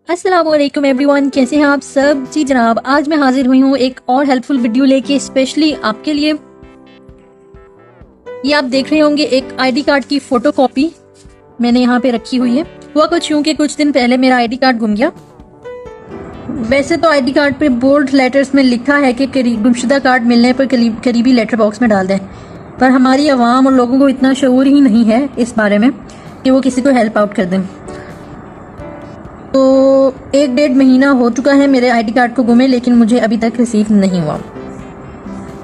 अस्सलामुअलैकुम एवरीवन, कैसे हैं आप सब। जी जनाब, आज मैं हाजिर हुई हूँ एक और हेल्पफुल वीडियो लेके स्पेशली आपके लिए। ये आप देख रहे होंगे एक आईडी कार्ड की फोटो कॉपी मैंने यहाँ पे रखी हुई है। हुआ कुछ यूँ कि कुछ दिन पहले मेरा आईडी कार्ड गुम गया। वैसे तो आईडी कार्ड पे बोल्ड लेटर्स में लिखा है कि गुमशुदा कार्ड मिलने पर करीबी लेटर बॉक्स में डाल दें, पर हमारी आवाम और लोगों को इतना शऊर ही नहीं है इस बारे में कि वो किसी को हेल्प आउट कर दें। तो 1-1.5 महीना हो चुका है मेरे आईडी कार्ड को गुमे, लेकिन मुझे अभी तक रिसीव नहीं हुआ।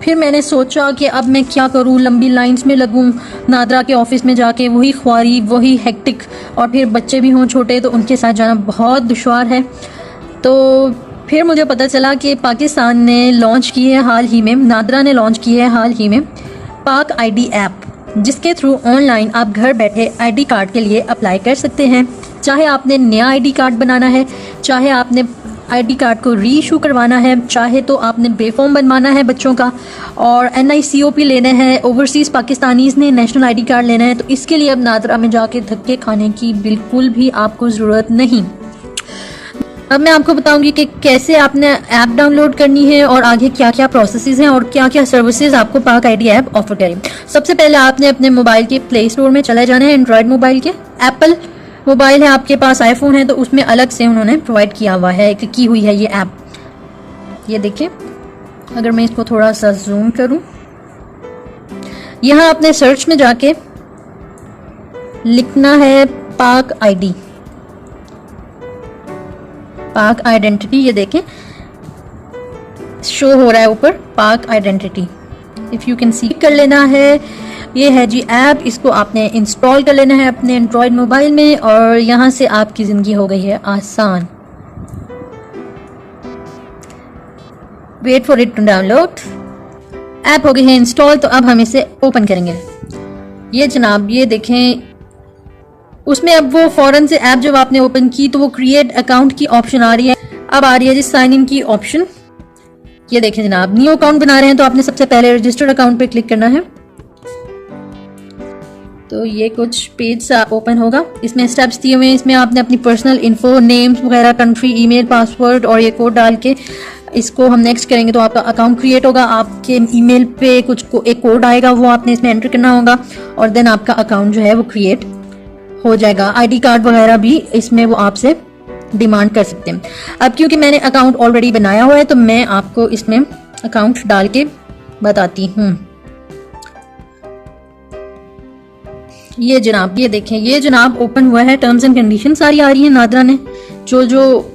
फिर मैंने सोचा कि अब मैं क्या करूं, लंबी लाइंस में लगूं नादरा के ऑफिस में जाके, वही ख्वारी वही हेक्टिक, और फिर बच्चे भी हों छोटे तो उनके साथ जाना बहुत दुश्वार है। तो फिर मुझे पता चला कि पाकिस्तान ने लॉन्च की है हाल ही में, नादरा ने लॉन्च की है हाल ही में पाक आईडी ऐप, जिसके थ्रू ऑनलाइन आप घर बैठे आईडी कार्ड के लिए अप्लाई कर सकते हैं। चाहे आपने नया आईडी कार्ड बनाना है, चाहे आपने आईडी कार्ड को री इशू करवाना है, चाहे तो आपने बेफॉर्म बनवाना है बच्चों का, और NICOP लेना है, ओवरसीज़ पाकिस्तानीज़ ने नेशनल आईडी कार्ड लेना है, तो इसके लिए अब नादरा में जाके धक्के खाने की बिल्कुल भी आपको ज़रूरत नहीं। अब मैं आपको बताऊंगी कि कैसे आपने ऐप डाउनलोड करनी है और आगे क्या क्या प्रोसेसेस हैं और क्या क्या सर्विसेज आपको पाक आईडी ऐप ऑफर करें। सबसे पहले आपने अपने मोबाइल के प्ले स्टोर में चले जाना है, एंड्रॉयड मोबाइल के। एप्पल मोबाइल है आपके पास, आईफोन है, तो उसमें अलग से उन्होंने प्रोवाइड किया हुआ है, की हुई है ये ऐप। ये देखिए, अगर मैं इसको थोड़ा सा जूम करूं, यहाँ आपने सर्च में जाके लिखना है पाक आईडी, पाक आइडेंटिटी। ये देखें शो हो रहा है ऊपर पाक identity, if you can see. कर लेना है, ये है जी ऐप, इसको आपने इंस्टॉल कर लेना है अपने एंड्रॉयड मोबाइल में, और यहां से आपकी जिंदगी हो गई है आसान। Wait for it to download. App हो गई है इंस्टॉल, तो अब हम इसे ओपन करेंगे। ये जनाब, ये देखें, उसमें अब वो फौरन से ऐप जब आपने ओपन की तो वो क्रिएट अकाउंट की ऑप्शन आ रही है। अब आ रही है जी साइन इन की ऑप्शन। ये देखें जनाब, न्यू अकाउंट बना रहे हैं तो आपने सबसे पहले रजिस्टर्ड अकाउंट पे क्लिक करना है। तो ये कुछ पेज सा ओपन होगा, इसमें स्टेप्स दिए हुए हैं। इसमें आपने अपनी पर्सनल इन्फो, नेम्स वगैरह, कंट्री, ईमेल, पासवर्ड और ये कोड डाल के इसको हम नेक्स्ट करेंगे तो आपका अकाउंट क्रिएट होगा। आपके ईमेल पे एक कोड आएगा, वो आपने इसमें एंटर करना होगा, और देन आपका अकाउंट जो है वो क्रिएट हो जाएगा। आईडी कार्ड वगैरह भी इसमें वो आपसे डिमांड कर सकते हैं। अब क्योंकि मैंने अकाउंट ऑलरेडी बनाया हुआ है तो मैं आपको इसमें अकाउंट डाल के बताती हूँ। ये जनाब, ये देखें, ये जनाब ओपन हुआ है। टर्म्स एंड कंडीशन सारी आ रही है नादरा ने, जो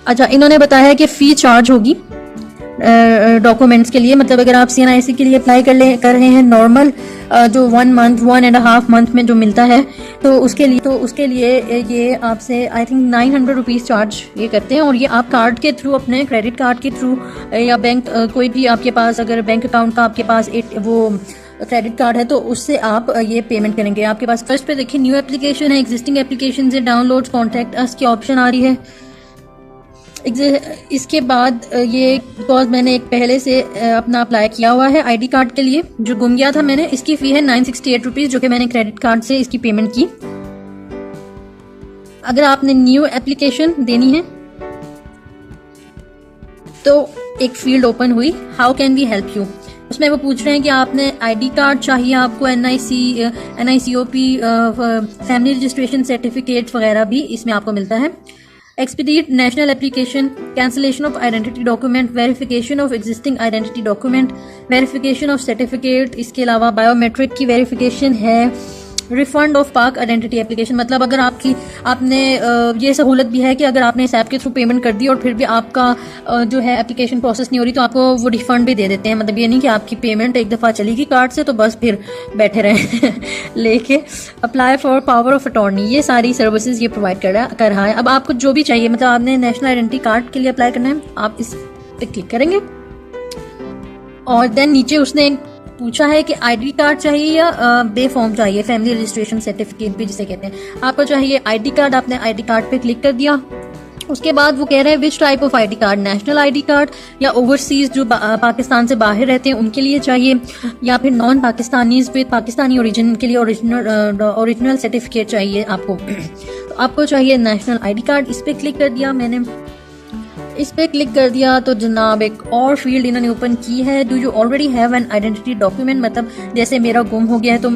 अच्छा इन्होंने बताया है कि फी चार्ज होगी डॉक्यूमेंट्स के लिए। मतलब अगर आप CNIC के लिए अप्लाई कर रहे हैं, नॉर्मल जो 1.5 मंथ में जो मिलता है, तो उसके लिए ये आपसे आई थिंक 900 रुपीज़ चार्ज ये करते हैं। और ये आप कार्ड के थ्रू, अपने क्रेडिट कार्ड के थ्रू या बैंक, कोई भी आपके पास अगर बैंक अकाउंट का आपके पास वो क्रेडिट कार्ड है तो उससे आप ये पेमेंट करेंगे। आपके पास फर्स्ट पे देखिए न्यू एप्लीकेशन है, एग्जिस्टिंग एप्लीकेशन से डाउनलोड, कॉन्टैक्ट अस की ऑप्शन आ रही है। इसके बाद ये बिकॉज मैंने एक पहले से अपना अप्लाई किया हुआ है आईडी कार्ड के लिए जो गुम गया था मैंने, इसकी फी है 968 रुपीज़, जो कि मैंने क्रेडिट कार्ड से इसकी पेमेंट की। अगर आपने न्यू एप्लीकेशन देनी है तो एक फील्ड ओपन हुई, how can we help you. उसमें वो पूछ रहे हैं कि आपने आईडी कार्ड चाहिए, आपको NICOP फैमिली रजिस्ट्रेशन सर्टिफिकेट वगैरह भी इसमें आपको मिलता है। Expedite national application, cancellation of identity document, verification of existing identity document, verification of certificate, इसके अलावा बायोमेट्रिक की वेरिफिकेशन है, refund of Pak identity application. मतलब अगर आपने ये सहूलत भी है कि अगर आपने इस ऐप के थ्रू पेमेंट कर दी और फिर भी आपका जो है एप्लीकेशन प्रोसेस नहीं हो रही तो आपको वो रिफंड भी दे देते हैं। मतलब ये नहीं कि आपकी पेमेंट एक दफ़ा चली गई कार्ड से तो बस फिर बैठे रहे लेके। Apply for power of attorney, ये सारी सर्विसेज ये प्रोवाइड कर रहा है। अब आपको जो भी चाहिए, मतलब आपने नेशनल आइडेंटिटी कार्ड के लिए अप्लाई करना है, आप इस पे क्लिक करेंगे और देन नीचे उसने पूछा है कि आईडी कार्ड चाहिए या बेफॉर्म चाहिए, फैमिली रजिस्ट्रेशन सर्टिफिकेट भी जिसे कहते हैं। आपको चाहिए आईडी कार्ड, आपने आईडी कार्ड पे क्लिक कर दिया। उसके बाद वो कह रहे हैं which type of ID card, national ID card या ओवरसीज जो पाकिस्तान से बाहर रहते हैं उनके लिए चाहिए, या फिर non Pakistanis with Pakistani origin के लिए ओरिजिनल सर्टिफिकेट चाहिए आपको। तो आपको चाहिए नेशनल आईडी कार्ड, इस पर क्लिक कर दिया मैंने। इस पर क्लिक कर दिया तो जनाब एक और फील्ड इन्होंने ओपन की है, do you already have an identity document, मतलब जैसे मेरा गुम हो गया है तो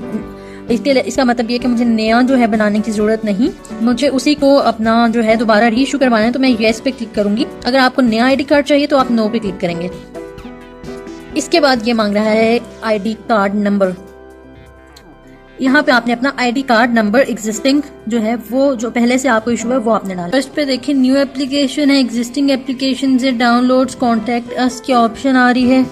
इसका मतलब ये कि मुझे नया जो है बनाने की ज़रूरत नहीं, मुझे उसी को अपना जो है दोबारा रीइशू करवाना है, तो मैं येस पे क्लिक करूंगी। अगर आपको नया आईडी कार्ड चाहिए तो आप नो पे क्लिक करेंगे। इसके बाद ये मांग रहा है आईडी कार्ड नंबर। यहाँ पे आपने अपना आईडी कार्ड नंबर एग्जिस्टिंग जो है वो जो पहले से आपको इशू है वो आपने डाला। फर्स्ट पे देखिए न्यू एप्लीकेशन है, एग्जिस्टिंग एप्लीकेशन से डाउनलोड्स, कॉन्टेक्ट अस की ऑप्शन आ रही है।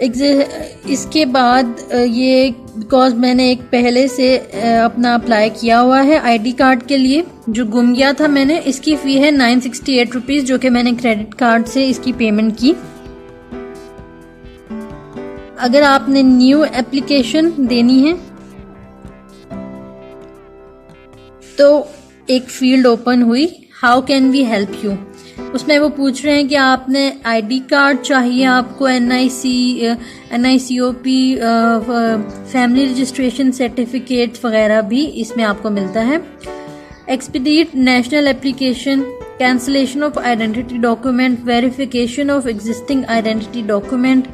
इसके बाद ये बिकॉज मैंने एक पहले से अपना अप्लाई किया हुआ है आईडी कार्ड के लिए जो गुम गया था मैंने, इसकी फी है 968 रुपीज़ जो कि मैंने क्रेडिट कार्ड से इसकी पेमेंट की। अगर आपने न्यू एप्लीकेशन देनी है तो एक फील्ड ओपन हुई, how can we help you. उसमें वो पूछ रहे हैं कि आपने आईडी कार्ड चाहिए, आपको NICOP फैमिली रजिस्ट्रेशन सर्टिफिकेट वगैरह भी इसमें आपको मिलता है। Expedite national application, cancellation of identity document, verification of existing identity document,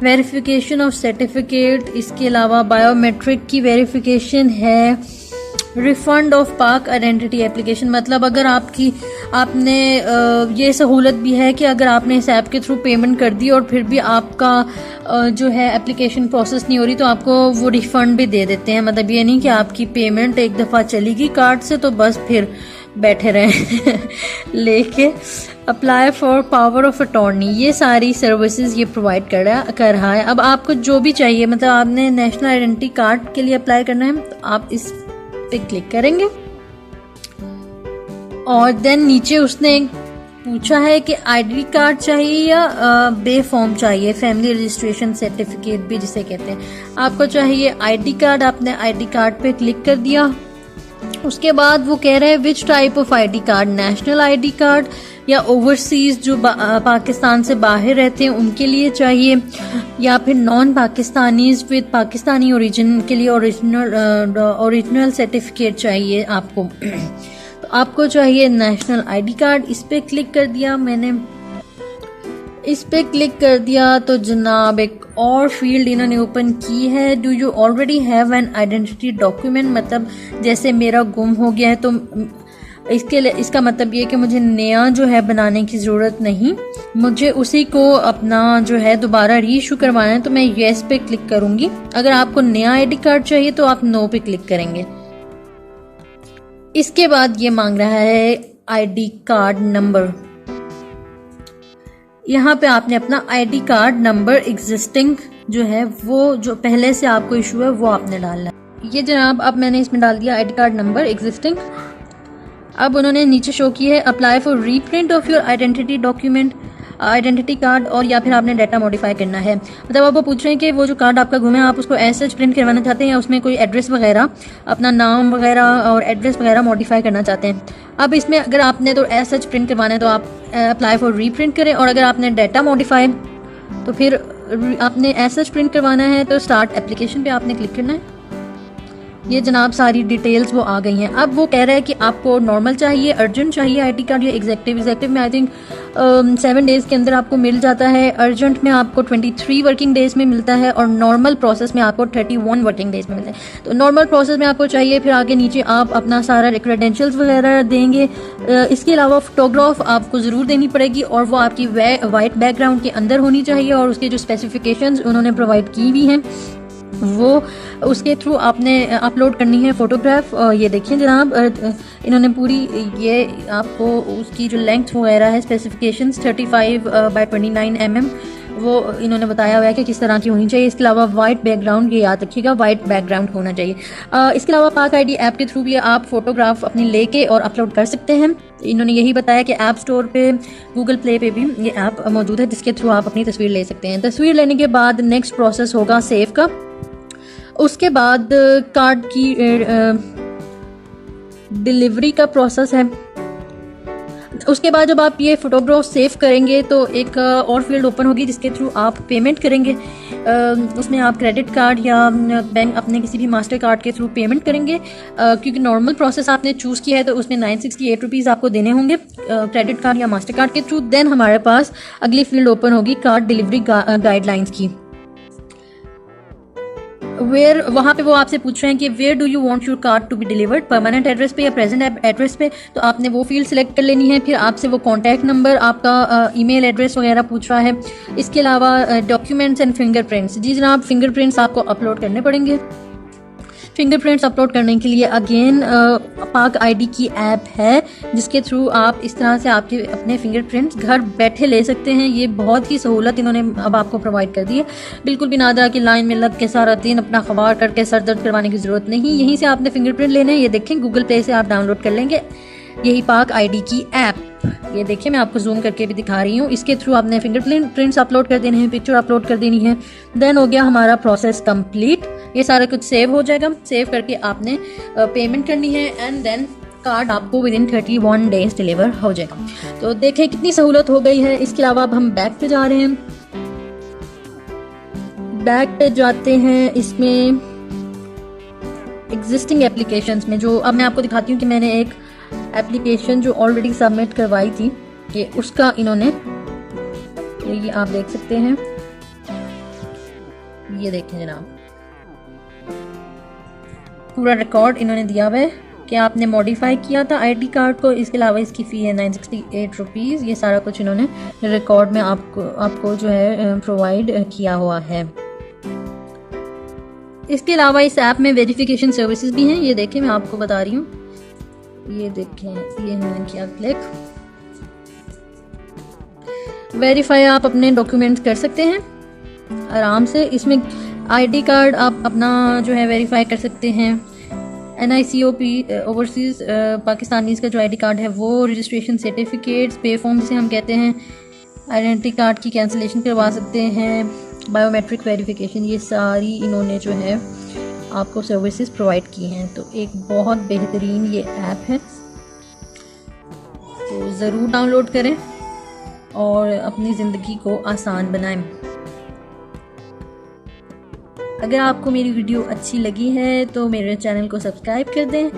verification of certificate, इसके अलावा बायोमेट्रिक की वेरिफिकेशन है, refund of Pak identity application, मतलब अगर आपने ये सहूलत भी है कि अगर आपने इस ऐप के थ्रू पेमेंट कर दी और फिर भी आपका जो है एप्लीकेशन प्रोसेस नहीं हो रही तो आपको वो रिफंड भी दे देते हैं। मतलब ये नहीं कि आपकी पेमेंट एक दफ़ा चली गई कार्ड से तो बस फिर बैठे रहे लेके। Apply for power of attorney, ये सारी सर्विसेज ये प्रोवाइड कर रहा है। अब आपको जो भी चाहिए, मतलब आपने नेशनल आइडेंटिटी कार्ड के लिए अप्लाई करना है तो आप इस पे क्लिक करेंगे और देन नीचे उसने पूछा है कि आईडी कार्ड चाहिए या बे फॉर्म चाहिए, फैमिली रजिस्ट्रेशन सर्टिफिकेट भी जिसे कहते हैं। आपको चाहिए आईडी कार्ड, आपने आईडी कार्ड पे क्लिक कर दिया। उसके बाद वो कह रहे हैं which type of ID card, national ID card या ओवरसीज जो पाकिस्तान से बाहर रहते हैं उनके लिए चाहिए, या फिर non Pakistanis with Pakistani origin के लिए ओरिजिनल सर्टिफिकेट चाहिए आपको। तो आपको चाहिए नेशनल आईडी कार्ड, इस पे क्लिक कर दिया मैंने। इस पे क्लिक कर दिया तो जनाब एक और फील्ड इन्होंने ओपन की है, do you already have an identity document, मतलब जैसे मेरा गुम हो गया है तो इसका मतलब ये कि मुझे नया जो है बनाने की ज़रूरत नहीं, मुझे उसी को अपना जो है दोबारा रीइशू करवाना है, तो मैं येस पे क्लिक करूंगी। अगर आपको नया आईडी कार्ड चाहिए तो आप नो पे क्लिक करेंगे। इसके बाद ये मांग रहा है आईडी कार्ड नंबर। यहाँ पे आपने अपना आईडी कार्ड नंबर एग्जिस्टिंग जो है वो जो पहले से आपको इशू है वो आपने डालना है। ये जनाब अब मैंने इसमें डाल दिया आईडी कार्ड नंबर एग्जिस्टिंग। अब उन्होंने नीचे शो की है apply for reprint of your identity document, identity card, और या फिर आपने डाटा मॉडिफाई करना है। मतलब अब वो पूछ रहे हैं कि वो जो कार्ड आपका गुम है आप उसको ऐसे प्रिंट करवाना चाहते हैं या उसमें कोई एड्रेस वगैरह, अपना नाम वगैरह और एड्रेस वगैरह मॉडिफाई करना चाहते हैं। अब इसमें अगर आपने तो ऐसे प्रिंट करवाना है तो आप अप्लाई फॉर रीप्रिंट करें, और अगर आपने डाटा मॉडिफाई तो फिर आपने ऐसे प्रिंट करवाना है तो स्टार्ट एप्लीकेशन पे आपने क्लिक करना है। ये जनाब सारी डिटेल्स वो आ गई हैं। अब वो कह रहा है कि आपको नॉर्मल चाहिए, अर्जेंट चाहिए आईडी कार्ड या एग्जेक्टिव में आई थिंक 7 डेज़ के अंदर आपको मिल जाता है, अर्जेंट में आपको 23 वर्किंग डेज़ में मिलता है और नॉर्मल प्रोसेस में आपको 31 वर्किंग डेज़ में मिलता है। तो नॉर्मल प्रोसेस में आपको चाहिए, फिर आगे नीचे आप अपना सारा क्रेडेंशियल्स वगैरह देंगे। इसके अलावा फोटोग्राफ आपको ज़रूर देनी पड़ेगी और वो आपकी वाइट बैकग्राउंड के अंदर होनी चाहिए, और उसके जो स्पेसिफिकेशंस उन्होंने प्रोवाइड की भी हैं वो उसके थ्रू आपने अपलोड करनी है फोटोग्राफ। ये देखिए जनाब इन्होंने पूरी ये आपको उसकी जो लेंथ वगैरह है स्पेसिफिकेशंस 35 by 29 mm वो इन्होंने बताया हुआ है कि किस तरह की होनी चाहिए। इसके अलावा वाइट बैकग्राउंड, ये याद रखिएगा वाइट बैकग्राउंड होना चाहिए। इसके अलावा पाक आईडी ऐप के थ्रू भी आप फोटोग्राफ अपनी लेके और अपलोड कर सकते हैं। इन्होंने यही बताया कि ऐप स्टोर पे, गूगल प्ले पे भी ये ऐप मौजूद है जिसके थ्रू आप अपनी तस्वीर ले सकते हैं। तस्वीर लेने के बाद नेक्स्ट प्रोसेस होगा सेव का। उसके बाद कार्ड की डिलीवरी का प्रोसेस है। उसके बाद जब आप ये फोटोग्राफ सेव करेंगे तो एक और फील्ड ओपन होगी जिसके थ्रू आप पेमेंट करेंगे। उसमें आप क्रेडिट कार्ड या बैंक अपने किसी भी मास्टर कार्ड के थ्रू पेमेंट करेंगे। क्योंकि नॉर्मल प्रोसेस आपने चूज़ किया है तो उसमें 968 रुपीज़ आपको देने होंगे क्रेडिट कार्ड या मास्टर कार्ड के थ्रू। देन हमारे पास अगली फील्ड ओपन होगी कार्ड डिलीवरी गाइडलाइंस की। वहाँ पे वो आपसे पूछ रहे हैं कि where do you want your card to be delivered, permanent address पे या प्रेजेंट एड्रेस पे। तो आपने वो फील्ड सेलेक्ट कर लेनी है। फिर आपसे वो कॉन्टैक्ट नंबर, आपका ईमेल एड्रेस वगैरह पूछ रहा है। इसके अलावा डॉक्यूमेंट्स एंड फिंगरप्रिंट्स, जी जनाब फिंगरप्रिंट्स आपको अपलोड करने पड़ेंगे। फिंगरप्रिंट्स अपलोड करने के लिए अगेन पाक आईडी की ऐप है जिसके थ्रू आप इस तरह से आपके अपने फिंगरप्रिंट्स घर बैठे ले सकते हैं। ये बहुत ही सहूलत इन्होंने अब आपको प्रोवाइड कर दी है। बिल्कुल भी नादरा की लाइन में लग के सारा दिन अपना खबार करके सर दर्द करवाने की ज़रूरत नहीं। यहीं से आपने फिंगरप्रिंट लेने हैं। ये देखें गूगल पे से आप डाउनलोड कर लेंगे यही पाक आईडी की ऐप। ये देखिए मैं आपको जूम करके भी दिखा रही हूँ। इसके थ्रू आपने फिंगरप्रिंट्स अपलोड कर देने हैं, पिक्चर अपलोड कर देनी है। देन हो गया हमारा प्रोसेस कंप्लीट। ये सारा कुछ सेव हो जाएगा। सेव करके आपने पेमेंट करनी है एंड देन कार्ड आपको विद इन 31 डेज डिलीवर हो जाएगा। तो देखें कितनी सहूलत हो गई है। इसके अलावा अब हम बैक पे जा रहे हैं। बैक पे जाते हैं। इसमें एग्जिस्टिंग एप्लीकेशंस में जो अब मैं आपको दिखाती हूँ कि मैंने एक एप्लीकेशन जो ऑलरेडी सबमिट करवाई थी कि उसका इन्होंने ये आप देख सकते हैं। ये देखें जनाब पूरा रिकॉर्ड इन्होंने दिया हुआ है कि आपने मॉडिफाई किया था आईडी कार्ड को। इसके अलावा इसकी फ़ी है 968 रुपीज़। ये सारा कुछ इन्होंने रिकॉर्ड में आपको जो है प्रोवाइड किया हुआ है। इसके अलावा इस ऐप में वेरिफिकेशन सर्विसेज भी हैं। ये देखें मैं आपको बता रही हूँ। ये देखें ये मैंने किया क्लिक। वेरीफाई आप अपने डॉक्यूमेंट्स कर सकते हैं आराम से। इसमें आईडी कार्ड आप अपना जो है वेरीफाई कर सकते हैं। NICOP ओवरसीज पाकिस्तानीज का जो आईडी कार्ड है वो, रजिस्ट्रेशन सर्टिफिकेट्स, पे फॉर्म जिसे हम कहते हैं, आइडेंटिटी कार्ड की कैंसिलेशन करवा सकते हैं, बायोमेट्रिक वेरिफिकेशन, ये सारी इन्होंने जो है आपको सर्विसेज प्रोवाइड की हैं। तो एक बहुत बेहतरीन ये ऐप है, तो ज़रूर डाउनलोड करें और अपनी ज़िंदगी को आसान बनाएं। अगर आपको मेरी वीडियो अच्छी लगी है तो मेरे चैनल को सब्सक्राइब कर दें।